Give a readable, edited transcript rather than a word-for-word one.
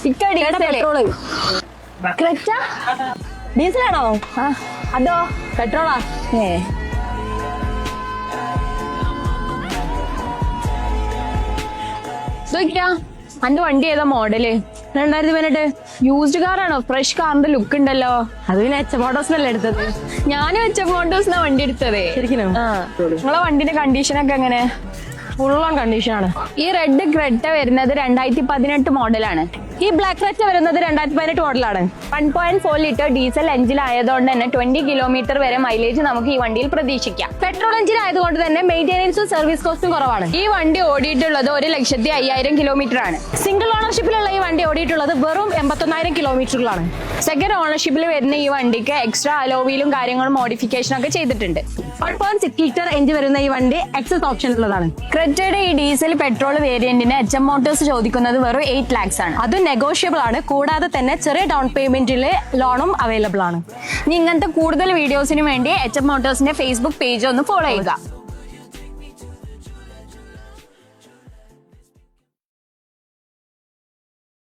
Petrol ഡീസലാണോ? അതോ പെട്രോളാ? അന്റെ വണ്ടി ഏതാ മോഡല്? 2018 യൂസ്ഡ് കാറാണോ? ഫ്രഷ് കാറിന്റെ ലുക്ക് ഉണ്ടല്ലോ. അത് പിന്നെ എച്ച് മോട്ടോഴ്സിനല്ലേ എടുത്തത്? ഞാനും എച്ച് മോട്ടോഴ്സിനാ വണ്ടി എടുത്തത്. ശരിക്കും നിങ്ങളെ വണ്ടിന്റെ കണ്ടീഷൻ ഒക്കെ എങ്ങനെ? ഫുൾ ഓൺ കണ്ടീഷൻ ആണ്. ഈ റെഡ് ക്രെറ്റ വരുന്നത് 2018 മോഡലാണ്. ഈ ബ്ലാക്ക് ക്രെറ്റ വരുന്നത് 2018 മോഡലാണ്. 1.4 ലിറ്റർ ഡീസൽ എഞ്ചിൻ ആയതുകൊണ്ട് തന്നെ 20 കിലോമീറ്റർ വരെ മൈലേജ് നമുക്ക് ഈ വണ്ടിയിൽ പ്രതീക്ഷിക്കാം. പെട്രോൾ എഞ്ചിൻ ആയതുകൊണ്ട് തന്നെ മെയിന്റനൻസും സർവീസ് കോസ്റ്റും കുറവാണ്. ഈ വണ്ടി ഓടിയിട്ടുള്ളത് 1,50,000 കിലോമീറ്റർ ആണ്. സിംഗിൾ ഓണർഷിപ്പിലുള്ള ഈ വണ്ടി ഓടിയിട്ടുള്ളത് വെറും 81,000 കിലോമീറ്ററിലാണ്. സെക്കൻഡ് ഓണർഷിപ്പിൽ വരുന്ന ഈ വണ്ടിക്ക് എക്സ്ട്രാ അലോവിയിലും കാര്യങ്ങളും മോഡിഫിക്കേഷൻ ഒക്കെ ചെയ്തിട്ടുണ്ട്. 1.6 ലിറ്റർ എഞ്ചിൻ വരുന്ന ഈ വണ്ടി എക്സസ് ഓപ്ഷൻ ഉള്ളതാണ്. ക്രെറ്റയുടെ ഈ ഡീസൽ പെട്രോൾ വേരിയന്റിന് എച്ച് മോട്ടോഴ്സ് ചോദിക്കുന്നത് വെറും 8 lakhs ആണ്. അതും നെഗോഷ്യബിൾ ആണ്. കൂടാതെ തന്നെ ചെറിയ ഡൗൺ പേയ്മെന്റിൽ ലോണും അവൈലബിൾ ആണ്. ഇനി ഇങ്ങനത്തെ കൂടുതൽ വീഡിയോസിന് വേണ്ടി എച്ച് മോട്ടോഴ്സിന്റെ ഫേസ്ബുക്ക് പേജ് ഒന്ന് ഫോളോ ചെയ്യുക.